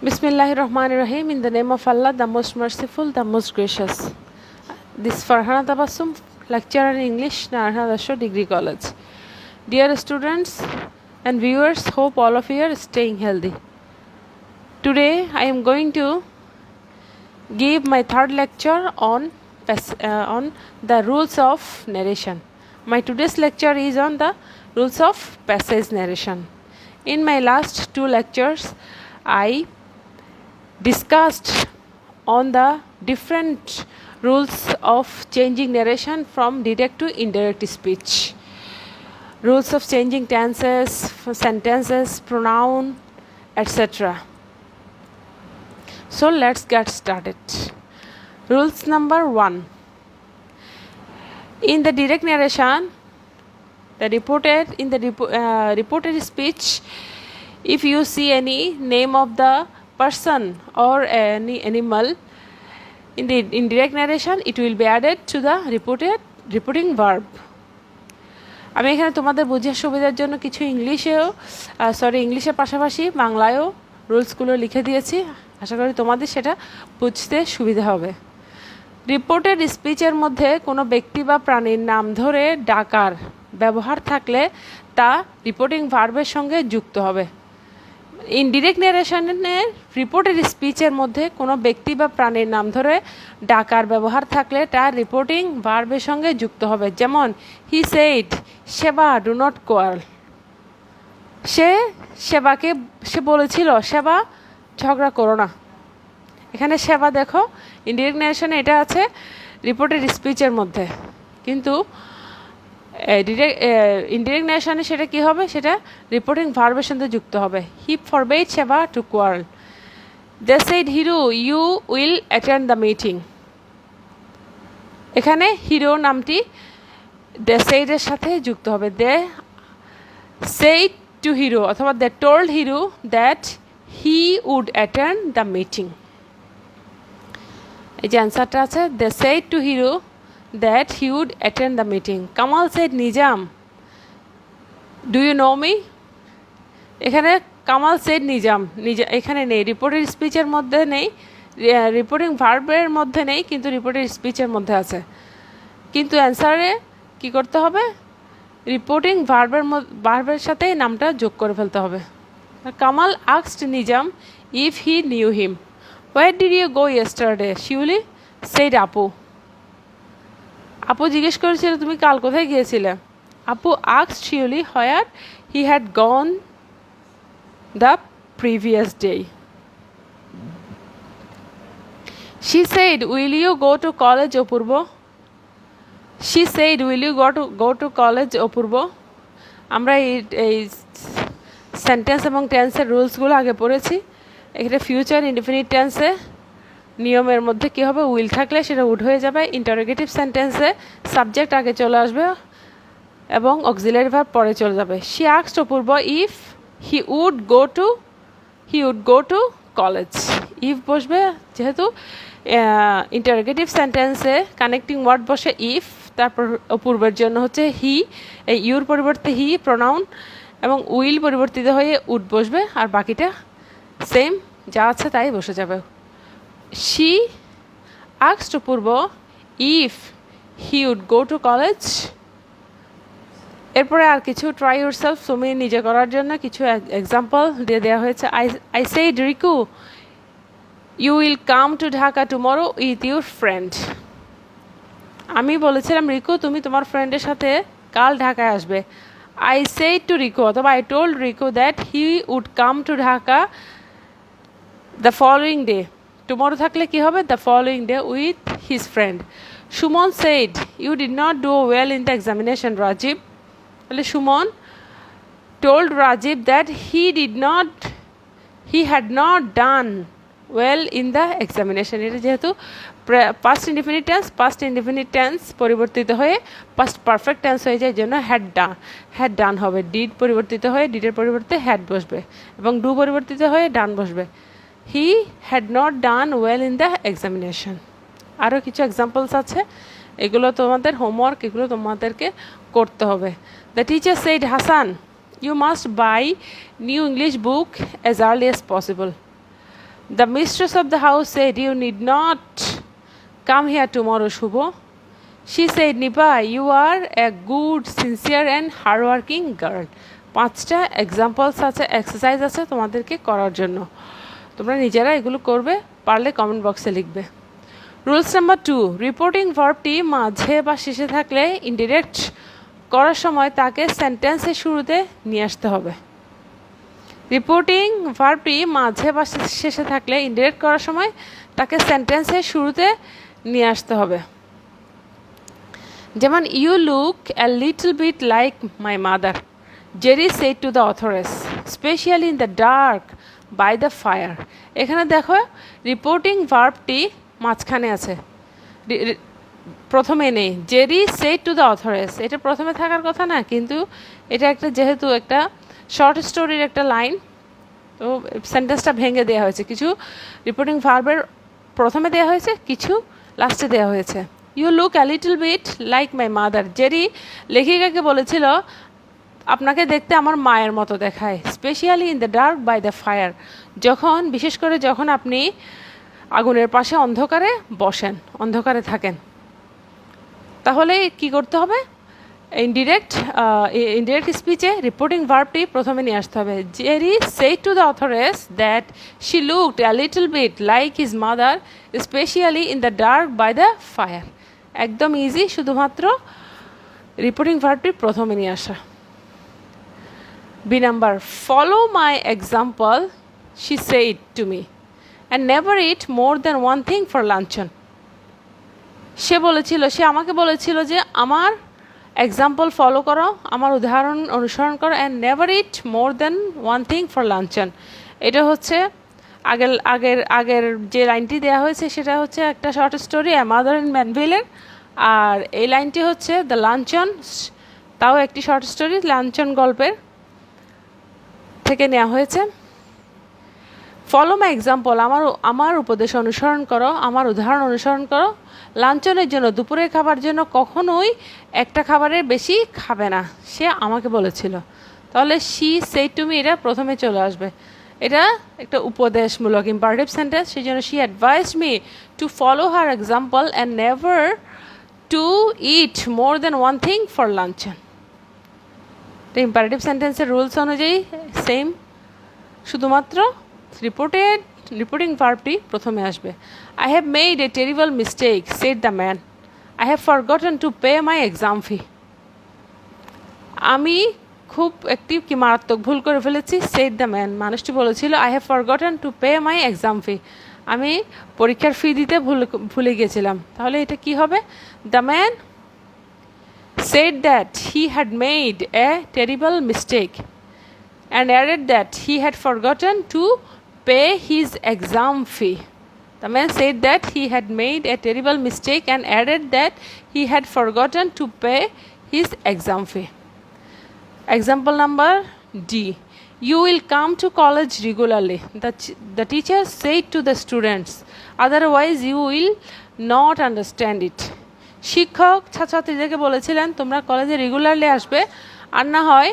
Bismillahir Rahmanir Rahim. In the name of Allah, the most merciful, the most gracious. This is Farhana Tabassum, lecturer in English, Narana Dasho Degree College. Dear students and viewers, hope all of you are staying healthy. Today, I am going to give my third lecture on the rules of narration. My today's lecture is on the rules of passage narration. In my last two lectures, I discussed on the different rules of changing narration from direct to indirect speech, rules of changing tenses, sentences, pronoun, etc. So let's get started. Rules number 1. In the direct narration, reported speech, if you see any name of the person or any animal in the indirect narration, it will be added to the reporting verb. আমি এখানে তোমাদের বোঝার সুবিধার জন্য কিছু ইংলিশের পাশাপাশি বাংলায়ও রুলসগুলো লিখে দিয়েছি। আশা করি তোমাদের সেটা বুঝতে সুবিধা হবে। রিপোর্টেড স্পিচের মধ্যে কোনো ব্যক্তি বা প্রাণীর নাম ধরে ডাকার ব্যবহার থাকলে তা রিপোর্টিং ভার্বের সঙ্গে যুক্ত হবে। ইনডিরেক্ট ন্যারেশনের রিপোর্টেড স্পিচের মধ্যে কোনো ব্যক্তি বা প্রাণীর নাম ধরে ডাকার ব্যবহার থাকলে তা রিপোর্টিং ভার্বের সঙ্গে যুক্ত হবে। যেমন হি সেইড সেবা ডু নট কোয়ার্ল। সে বলেছিল সেবা ঝগড়া করো না। এখানে সেবা দেখো ইনডিরেক্ট ন্যারেশনে এটা আছে রিপোর্টেড স্পিচের মধ্যে, কিন্তু ইনডিরেক্ট ন্যারেশনে সেটা কি হবে, সেটা রিপোর্টিং ভার্বের সাথে যুক্ত হবে। হি ফরবেড সেবা to quarrel. They said Hero you will attend the meeting. এখানে হিরো নামটি দে সেইডের সাথে যুক্ত হবে। দে সেইড টু হিরো অথবা they told Hiro that he would attend the meeting. এই যে অ্যান্সারটা আছে, they said to Hiro that he would attend the meeting. Kamal said Nizam, do you know me? এখানে কামাল সেড নিজাম এখানে নেই, রিপোর্টেড স্পিচের মধ্যে নেই, রিপোর্টিং ভার্বের মধ্যে নেই, কিন্তু রিপোর্টেড স্পিচের মধ্যে আছে। কিন্তু অ্যান্সারে কি করতে হবে, রিপোর্টিং ভার্বের সাথে নামটা যোগ করে ফেলতে হবে। Kamal asked Nizam if he knew him. Where did you go yesterday? Shiuli said আপু। আপু জিজ্ঞেস করেছিল তুমি কাল কোথায় গিয়েছিলে। আপু asked Shiuli where he had gone the previous day. She said will you go to college Apurbo. She said will you go to college Apurbo. আমরা এই সেন্টেন্স এবং টেন্সের রুলসগুলো আগে পড়েছি। এখানে ফিউচার ইনডিফিনিট টেন্সে নিয়মের মধ্যে কী হবে, উইল থাকলে সেটা উড হয়ে যাবে। ইন্টারোগেটিভ সেন্টেন্সে সাবজেক্ট আগে চলে আসবে এবং অক্সিলারি ভার্ব পরে চলে যাবে। She asked Apurba if he would go to college. If বসবে, যেহেতু ইন্টারোগেটিভ সেন্টেন্সে কানেক্টিং ওয়ার্ড বসে ইফ, তারপর অপূর্বের জন্য হচ্ছে হি, এই ইউর পরিবর্তে হি প্রোনাউন, এবং উইল পরিবর্তিত হয়ে উড বসবে, আর বাকিটা সেম যা আছে তাই বসে যাবে। She asked Purbo if he would go to college. এরপরে আর কিছু ট্রাই ইউরসেলফ, তুমি নিজে করার জন্য কিছু এক্সাম্পল দিয়ে দেওয়া হয়েছে। I said Riku, you will come to Dhaka tomorrow with your friend. আমি বলেছিলাম রিকু তুমি তোমার ফ্রেন্ডের সাথে কাল ঢাকায় আসবে। I said to Riku অথবা I told Riku that he would come to Dhaka the following day. Tomorrow থাকলে কি হবে, the following day with his friend. Suman said you did not do well in the examination Rajib. তাহলে Suman told Rajib that he had not done well in the examination. এটা যেহেতু past indefinite tense পরিবর্তিত হয়ে past perfect tense হয়ে যায়, জন্য had done হবে। Did পরিবর্তিত হয়ে ডিডের পরিবর্তে হ্যাড বসবে, এবং ডু পরিবর্তিত হয়ে ডান বসবে। হি had not done well in the examination. আরও কিছু এক্সাম্পলস আছে, এগুলো তোমাদের হোমওয়ার্ক, এগুলো তোমাদেরকে করতে হবে। The teacher said Hasan You must buy new English book as early as possible. The mistress of the house said, "You need not come here tomorrow, Shubho." She said, "Nipa, you are a good, sincere and hardworking girl." 5টা examples আছে, exercise আছে তোমাদেরকে করার জন্য। তোমরা নিজেরা এগুলো করবে, পারলে কমেন্ট বক্সে লিখবে। রুলস নাম্বার 2, রিপোর্টিং ভার্বটি মাঝে বা শেষে থাকলে ইনডিরেক্ট করার সময় তাকে সেন্টেন্সের শুরুতে নিয়ে আসতে হবে। রিপোর্টিং ভার্বটি মাঝে বা শেষে থাকলে ইনডিরেক্ট করার সময় তাকে সেন্টেন্সের শুরুতে নিয়ে আসতে হবে। যেমন, "you look a little bit like my mother, Jerry said to the authoress, specially in the dark by the fire." এখানে দেখো রিপোর্টিং ভার্বটি মাঝখানে আছে, প্রথমে নেই। Jerry said to the authoress, এটা প্রথমে থাকার কথা না, কিন্তু এটা একটা যেহেতু একটা শর্ট স্টোরির একটা লাইন, তো সেন্টেন্সটা ভেঙে দেওয়া হয়েছে। কিছু রিপোর্টিং ভার্বের প্রথমে দেওয়া হয়েছে, কিছু লাস্টে দেওয়া হয়েছে। "You look a little bit like my mother", Jerry লেখিকাকে বলেছিল আপনাকে দেখতে আমার মায়ের মতো দেখায়। Specially in the dark by the fire, যখন বিশেষ করে যখন আপনি আগুনের পাশে অন্ধকারে বসেন, অন্ধকারে থাকেন। তাহলে কি করতে হবে? ইনডিরেক্ট স্পিচে রিপোর্টিং ভার্বটি প্রথমে নিয়ে আসতে হবে। Jerry said to the authoress that she looked a little bit like his mother, specially in the dark by the fire. একদম ইজি, শুধুমাত্র রিপোর্টিং ভার্বটি প্রথমে নিয়ে আসা। B number, "follow my example, she said to me, and never eat more than one thing for luncheon." সে আমাকে বলেছিল যে আমার এক্সাম্পল ফলো করো, আমার উদাহরণ অনুসরণ করো, and never eat more than one thing for luncheon. এটা হচ্ছে আগের যে লাইনটি দেওয়া হয়েছে সেটা হচ্ছে একটা short story a mother in ম্যানভিলের, আর এই লাইনটি হচ্ছে দ্য লাঞ্চন, তাও একটি শর্ট স্টোরি, লাঞ্চন গল্পের থেকে নেওয়া হয়েছে। ফলো মাই এক্সাম্পল, আমার উপদেশ অনুসরণ করো, আমার উদাহরণ অনুসরণ করো। লাঞ্চনের জন্য, দুপুরের খাবার জন্য কখনোই একটা খাবারের বেশি খাবে না, সে আমাকে বলেছিল। তাহলে শি সেড টু মি, এটা প্রথমে চলে আসবে। এটা একটা উপদেশমূলক ইম্পারেটিভ সেন্টেন্স, সেই জন্য she advised me to follow her example and never to eat more than one thing for luncheon. Imperative সেন্টেন্সের রুলস অনুযায়ী সেম, শুধুমাত্র রিপোর্টিং ভার্বটি প্রথমে আসবে। "I have made a terrible mistake," said the man. "I have forgotten to pay my exam fee." আমি খুব একটি কি মারাত্মক ভুল করে ফেলেছি, said the man, মানুষটি বলেছিল "I have forgotten to pay my exam fee." আমি পরীক্ষার ফি দিতে ভুলে গেছিলাম। তাহলে এটা কি হবে? The man said that he had made a terrible mistake and added that he had forgotten to pay his exam fee. The man said that he had made a terrible mistake and added that he had forgotten to pay his exam fee. Example number D. "You will come to college regularly," the teacher said to the students, "otherwise you will not understand it." শিক্ষক ছাত্রছাত্রীদেরকে বলেছিলেন তোমরা কলেজে regularly আসবে, আর না হয়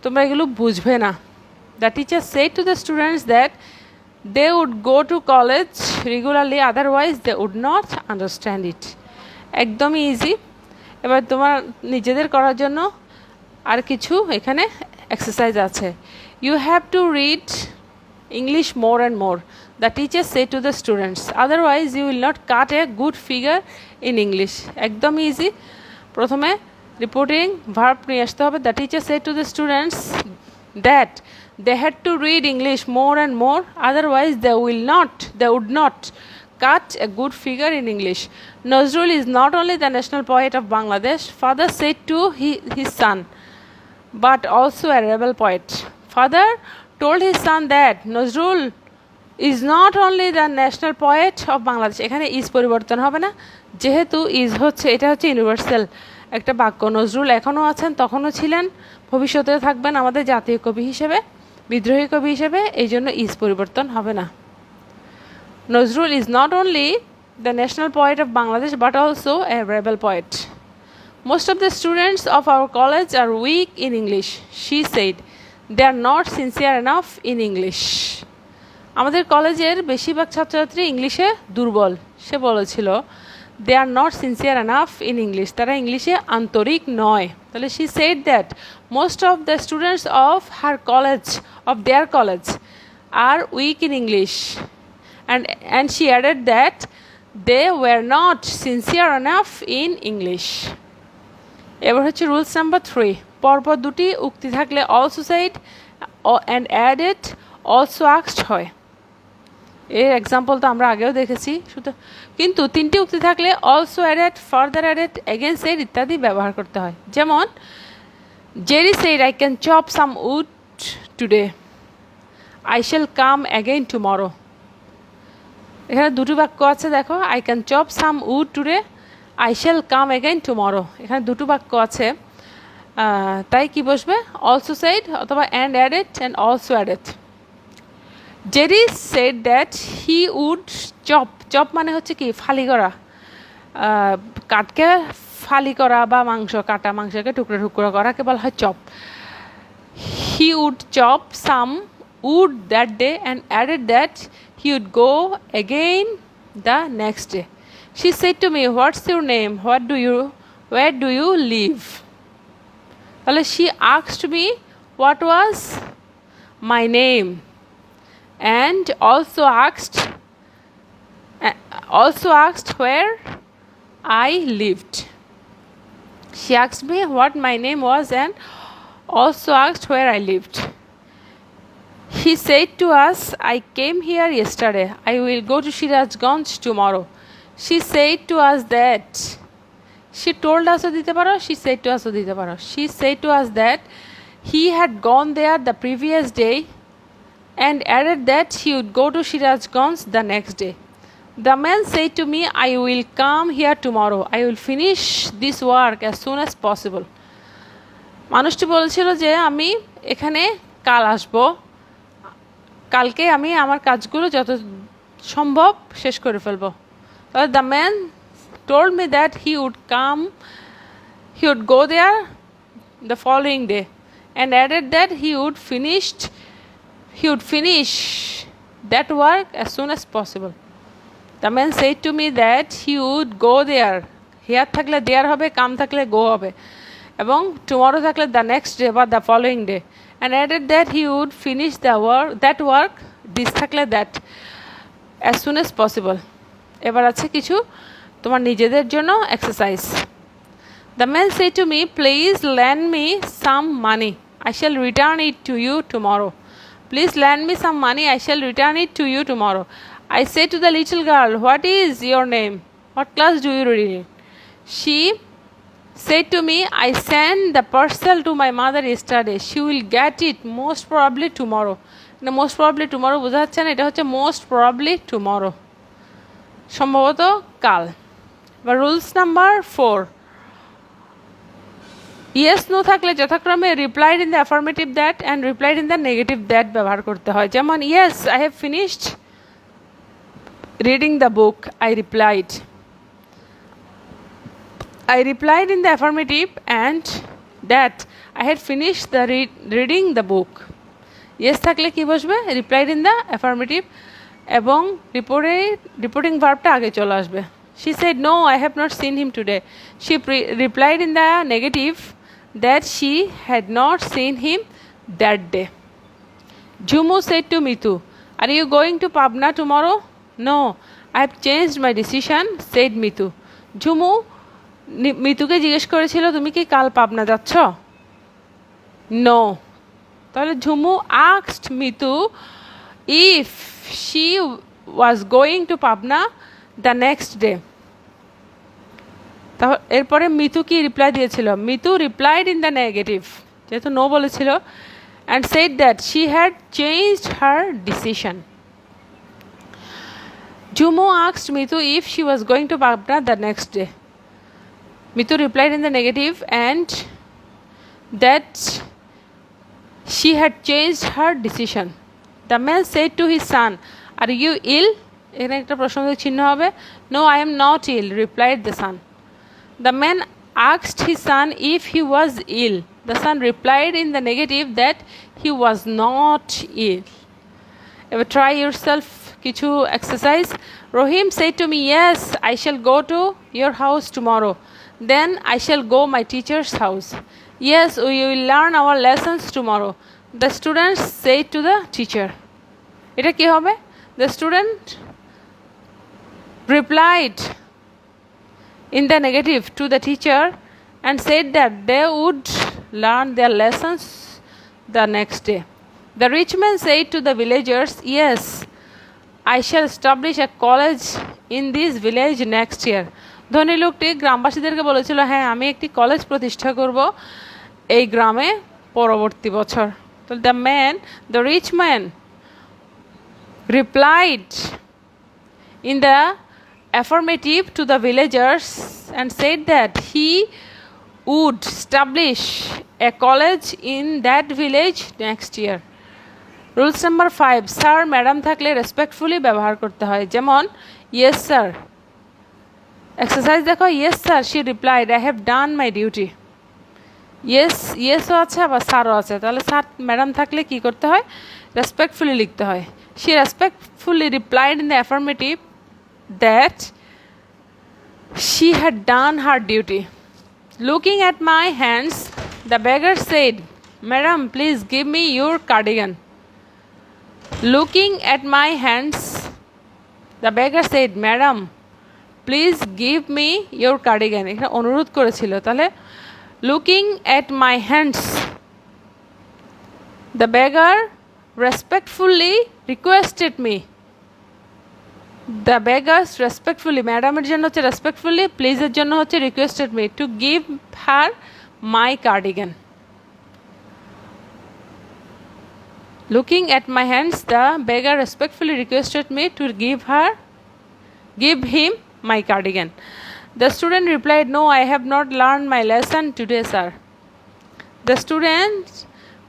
তোমরা এগুলো বুঝবে না। The teacher said to the students that they would go to college regularly, otherwise they would not understand it. একদমই ইজি। এবার তোমার নিজেদের করার জন্য আর কিছু এখানে এক্সারসাইজ আছে। "You have to read English more and more," the teacher said to the students, "otherwise you will not cut a good figure in English." একদম ইজি। প্রথমে রিপোর্টিং ভার্ব নিয়ে আসতে হবে। The teacher said to the students that they had to read English more and more, otherwise they would not cut a good figure in English. Nazrul is not only the national poet of Bangladesh, father said to his son, but also a rebel poet. Father told his son that Nazrul is not only the national poet of Bangladesh. এখানে is পরিবর্তন হবে না, যেহেতু is হচ্ছে এটা হচ্ছে universal একটা বাক্য। নজরুল এখনও আছেন, তখনও ছিলেন, ভবিষ্যতেও থাকবেন আমাদের জাতীয় কবি হিসেবে, বিদ্রোহী কবি হিসেবে, এই জন্য ইজ পরিবর্তন হবে না। Nazrul is not only the national poet of Bangladesh but also a rebel poet. Most of the students of our college are weak in English, she said. They are not sincere enough in English. আমাদের কলেজের বেশিরভাগ ছাত্রছাত্রী ইংলিশে দুর্বল। সে বলেছিল they are not sincere enough in English, তারা ইংলিশে আন্তরিক নয়। তাহলে she said that most of the students of her college, of their college are weak in English, and she added that they were not sincere enough in English. এবার হচ্ছে rules number 3, পরপর দুটি উক্তি থাকলে also shed and added also asked হয়। এর example তো আমরা আগেও দেখেছি, কিন্তু তিনটি উক্তি থাকলে also added, further added, again said ইত্যাদি ব্যবহার করতে হয়। যেমন Jerry said I can chop some wood today, I shall come again tomorrow. এখানে দুটি বাক্য আছে, দেখো, I can chop some wood today, I shall come again tomorrow. এখানে দুটো বাক্য আছে, তাই কি বসবে? অলসো সেড অথবা and added and also added. Jerry said that he would chop, chop মানে হচ্ছে কি ফালি করা, কাঠকে ফালি করা বা মাংস কাটা, মাংসকে টুকরো টুকরো করাকে বলা হয় chop. He would chop some wood that day and added that he would go again the next day. She said to me, what's your name? Where do you live? Well, she asked me what was my name and also asked where I lived. She asked me what my name was and also asked where I lived. He said to us, I came here yesterday. I will go to Sirajganj tomorrow. She said to us that, she told us dite paro, she said to us dite paro. She said to us that he had gone there the previous day and added that he would go to Sirajganj the next day. The man said to me, I will come here tomorrow. I will finish this work as soon as possible. মানুষটি বলছিল যে আমি এখানে কাল আসবো, কালকে আমি আমার কাজগুলো যত সম্ভব শেষ করে ফেলবো। তাহলে the man told me that he would go there the following day and added that he would finish that work as soon as possible. The man said to me that he would go there, here থাকলে there হবে, কাম থাকলে গো হবে, এবং tomorrow থাকলে the next day বা the following day, and added that he would finish that work, this থাকলে that, as soon as possible. এবার আছে কিছু তোমার নিজেদের জন্য exercise. The man said to me, please lend me some money, I shall return it to you tomorrow. Please lend me some money, I shall return it to you tomorrow. I said to the little girl, what is your name? What class do you read in? She said to me, I sent the parcel to my mother yesterday. She will get it most probably tomorrow. Most probably tomorrow বোঝা যাচ্ছে না, এটা হচ্ছে most probably tomorrow, সম্ভবত কাল। বা rules number 4, yes no থাকলে যথাক্রমে replied in the affirmative that and replied in the negative that ব্যবহার করতে হয়। যেমন yes I have finished reading the book, I replied. I replied in the affirmative and that I had finished the reading the book. Yes থাকলে কি বসবে? Replied in the affirmative এবং reporting ভার্বটা আগে চলে আসবে। She said no, I have not seen him today. She replied in the negative that she had not seen him that day. Jumu said to Mitu, are you going to Pabna tomorrow? No, I have changed my decision, said Mitu. Jumu মিতুকে জিজ্ঞেস করেছিল তুমি কি কাল পাবনা যাচ্ছ? No. তাহলে Jhumu asked Mitu if she was going to Pabna the next day. তাহলে এরপরে মিতু কি রিপ্লাই দিয়েছিল? Mitu replied in the negative, যেহেতু নো বলেছিল, and said that she had changed her decision. Jumu asked Mitu if she was going to Pabna the next day. Mitu replied in the negative and that she had changed her decision. The man said to his son, are you ill? এখানে একটা প্রশ্নবোধক চিহ্ন হবে। No, I am not ill, replied the son. The man asked his son if he was ill. The son replied in the negative that he was not ill. এবার try yourself কিছু exercise. Rohim said to me, yes, I shall go to your house tomorrow. Then I shall go my teacher's house. Yes, we will learn our lessons tomorrow. The students said to the teacher. এটা কি হবে? The student replied in the negative to the teacher and said that they would learn their lessons the next day. The rich man said to the villagers, yes, I shall establish a college in this village next year. ধনী লোকটি গ্রামবাসীদেরকে বলেছিল, হ্যাঁ আমি একটি college প্রতিষ্ঠা করব এই গ্রামে পরবর্তী বছর। তো the rich man replied in the affirmative to the villagers and said that he would establish a college in that village next year. Rules number 5, sir madam থাকলে রেসপেক্টফুলি ব্যবহার করতে হয়, যেমন yes sir। এক্সারসাইজ দেখো, yes sir she replied, I have done my duty। ইয়েসও আছে আবার স্যারও আছে, তাহলে স্যার ম্যাডাম থাকলে কি করতে হয়? রেসপেক্টফুলি লিখতে হয়। she respectfully replied in the affirmative that she had done her duty. Looking at my hands, the beggar said, madam, please give me your cardigan. Looking at my hands, the beggar said, madam, please give me your cardigan. এখানে অনুরোধ করেছিল, তাহলে looking at my hands, the beggar respectfully requested me. The beggars respectfully, ম্যাডামের জন্য হচ্ছে respectfully, প্লিজের জন্য হচ্ছে requested me to give her my cardigan. Looking at my hands, the beggar respectfully requested me to give him my cardigan. The student replied, no, I have not learned my lesson today, sir. The student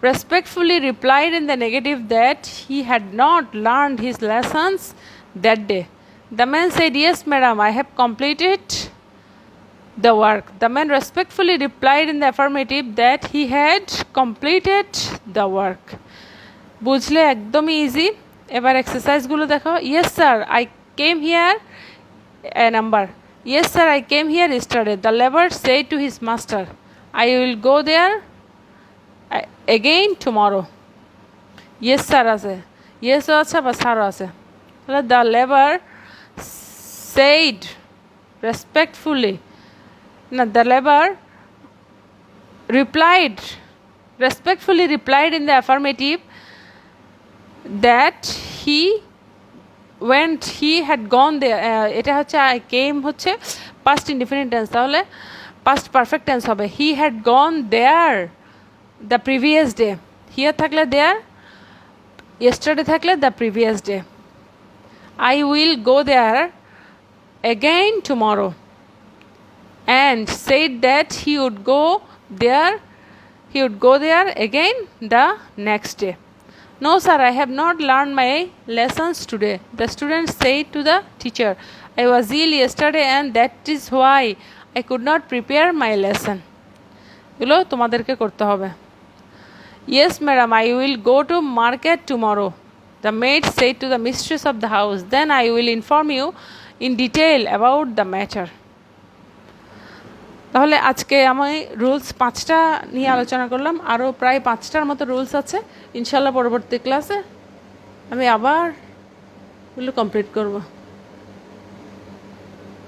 respectfully replied in the negative that he had not learned his lessons that day. The man said, yes, madam, I have completed the work. The man respectfully replied in the affirmative that he had completed the work. বুঝলে একদমই easy. এবার এক্সারসাইজগুলো দেখো। yes sir, I came here a number. yes sir, I came here yesterday. The laborer said to his master, I will go there again tomorrow. yes sir আছে, yesও আছে বা স্যারও আছে, তাহলে the laborer said respectfully, না the laborer respectfully replied in the affirmative that he had gone there. এটা হচ্ছে I came হচ্ছে past indefinite tense, তাহলে past perfect tense হবে he had gone there the previous day. here থাকলে there, yesterday থাকলে the previous day. I will go there again tomorrow and said that he would go there again the next day. No sir, I have not learned my lessons today. The student said to the teacher, I was ill yesterday and that is why I could not prepare my lesson. এগুলো তোমাদেরকে করতে হবে। yes madam, I will go to market tomorrow. The maid said to the mistress of the house, then I will inform you in detail about the matter. তাহলে আজকে আমি rules 5টা নিয়ে আলোচনা করলাম, আরও প্রায় 5টার মতো রুলস আছে। ইনশাল্লাহ পরবর্তী ক্লাসে আমি আবার এগুলো কমপ্লিট করব।